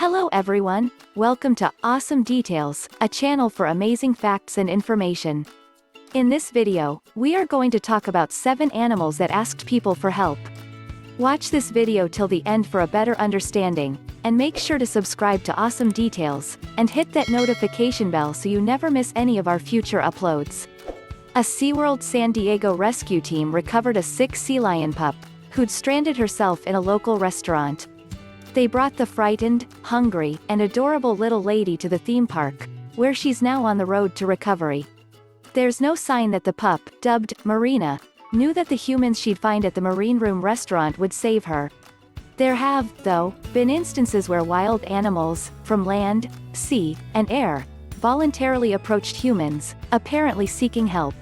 Hello everyone, welcome to Awesome Details, a channel for amazing facts and information. In this video, we are going to talk about 7 animals that asked people for help. Watch this video till the end for a better understanding, and make sure to subscribe to Awesome Details, and hit that notification bell so you never miss any of our future uploads. A SeaWorld San Diego rescue team recovered a sick sea lion pup, who'd stranded herself in a local restaurant. They brought the frightened, hungry, and adorable little lady to the theme park, where she's now on the road to recovery. There's no sign that the pup, dubbed Marina, knew that the humans she'd find at the Marine Room restaurant would save her. There have, though, been instances where wild animals, from land, sea, and air, voluntarily approached humans, apparently seeking help.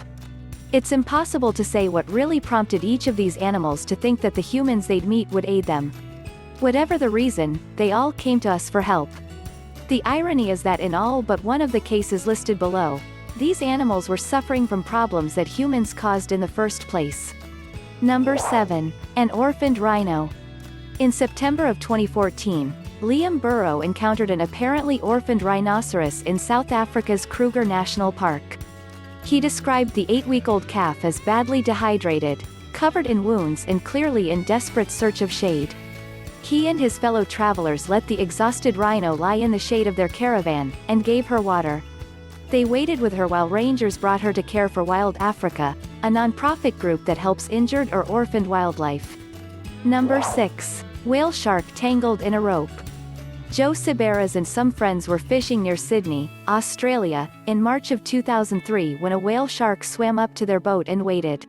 It's impossible to say what really prompted each of these animals to think that the humans they'd meet would aid them. Whatever the reason, they all came to us for help. The irony is that in all but one of the cases listed below, these animals were suffering from problems that humans caused in the first place. Number 7. An orphaned rhino. In September of 2014, Liam Burrow encountered an apparently orphaned rhinoceros in South Africa's Kruger National Park. He described the 8-week-old calf as badly dehydrated, covered in wounds and clearly in desperate search of shade. He and his fellow travelers let the exhausted rhino lie in the shade of their caravan, and gave her water. They waited with her while rangers brought her to Care for Wild Africa, a non-profit group that helps injured or orphaned wildlife. Number 6. Whale shark tangled in a rope. Joe Ciberas and some friends were fishing near Sydney, Australia, in March of 2003 when a whale shark swam up to their boat and waited.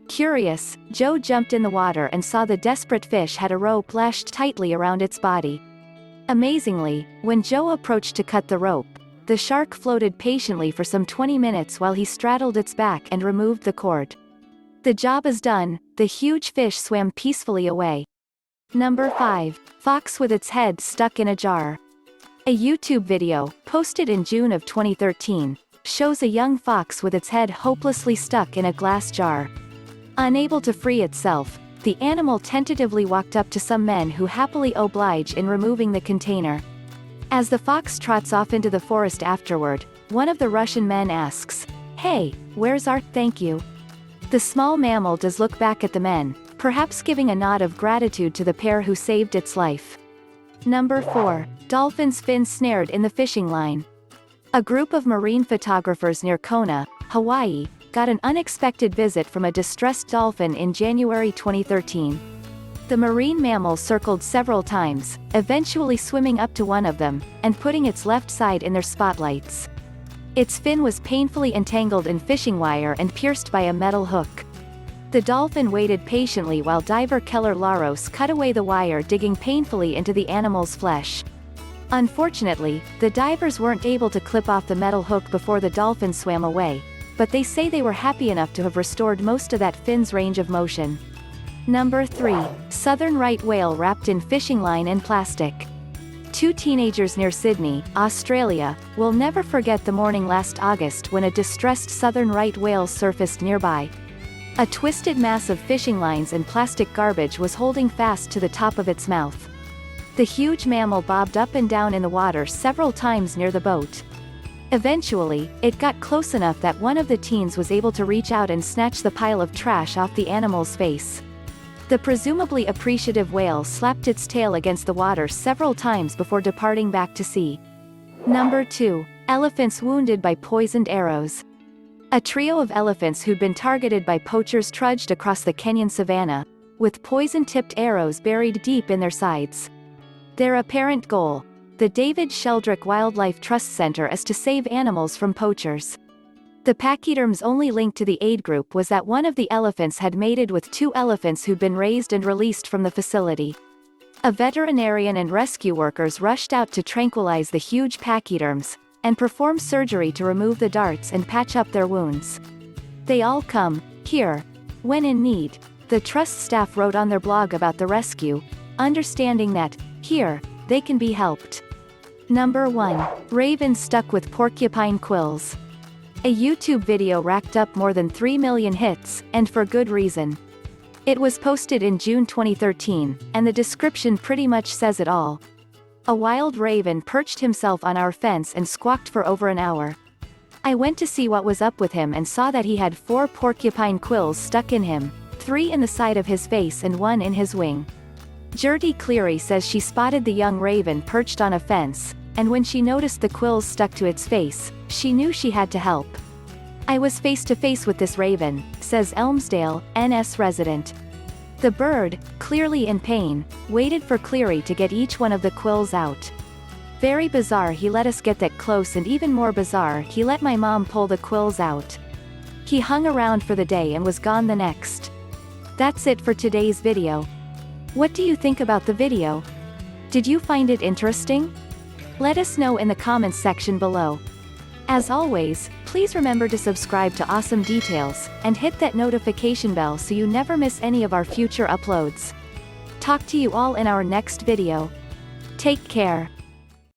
Curious, Joe jumped in the water and saw the desperate fish had a rope lashed tightly around its body. Amazingly, when Joe approached to cut the rope, the shark floated patiently for some 20 minutes while he straddled its back and removed the cord. The job is done, the huge fish swam peacefully away. Number 5. Fox with its head stuck in a jar. A YouTube video, posted in June of 2013, shows a young fox with its head hopelessly stuck in a glass jar. Unable to free itself, the animal tentatively walked up to some men who happily oblige in removing the container. As the fox trots off into the forest afterward, one of the Russian men asks, "Hey, where's our thank you?" The small mammal does look back at the men, perhaps giving a nod of gratitude to the pair who saved its life. Number 4. Dolphin's fin snared in the fishing line. A group of marine photographers near Kona, Hawaii, got an unexpected visit from a distressed dolphin in January 2013. The marine mammal circled several times, eventually swimming up to one of them, and putting its left side in their spotlights. Its fin was painfully entangled in fishing wire and pierced by a metal hook. The dolphin waited patiently while diver Keller Laros cut away the wire, digging painfully into the animal's flesh. Unfortunately, the divers weren't able to clip off the metal hook before the dolphin swam away, but they say they were happy enough to have restored most of that fin's range of motion. Number 3. Southern right whale wrapped in fishing line and plastic. 2 teenagers near Sydney, Australia, will never forget the morning last August when a distressed southern right whale surfaced nearby. A twisted mass of fishing lines and plastic garbage was holding fast to the top of its mouth. The huge mammal bobbed up and down in the water several times near the boat. Eventually, it got close enough that one of the teens was able to reach out and snatch the pile of trash off the animal's face. The presumably appreciative whale slapped its tail against the water several times before departing back to sea. Number 2. Elephants wounded by poisoned arrows. A trio of elephants who'd been targeted by poachers trudged across the Kenyan savanna, with poison-tipped arrows buried deep in their sides. Their apparent goal: the David Sheldrick Wildlife Trust Center, is to save animals from poachers. The pachyderm's only link to the aid group was that one of the elephants had mated with 2 elephants who'd been raised and released from the facility. A veterinarian and rescue workers rushed out to tranquilize the huge pachyderms, and perform surgery to remove the darts and patch up their wounds. They all come here when in need, the trust staff wrote on their blog about the rescue, understanding that here they can be helped. Number 1. Raven stuck with porcupine quills. A YouTube video racked up more than 3 million hits, and for good reason. It was posted in June 2013, and the description pretty much says it all. A wild raven perched himself on our fence and squawked for over an hour. I went to see what was up with him and saw that he had 4 porcupine quills stuck in him, 3 in the side of his face and 1 in his wing. Gertie Cleary says she spotted the young raven perched on a fence, and when she noticed the quills stuck to its face, she knew she had to help. I was face to face with this raven, says Elmsdale, NS resident. The bird, clearly in pain, waited for Cleary to get each one of the quills out. Very bizarre he let us get that close, and even more bizarre he let my mom pull the quills out. He hung around for the day and was gone the next. That's it for today's video. What do you think about the video? Did you find it interesting? Let us know in the comments section below. As always, please remember to subscribe to Awesome Details, and hit that notification bell so you never miss any of our future uploads. Talk to you all in our next video. Take care.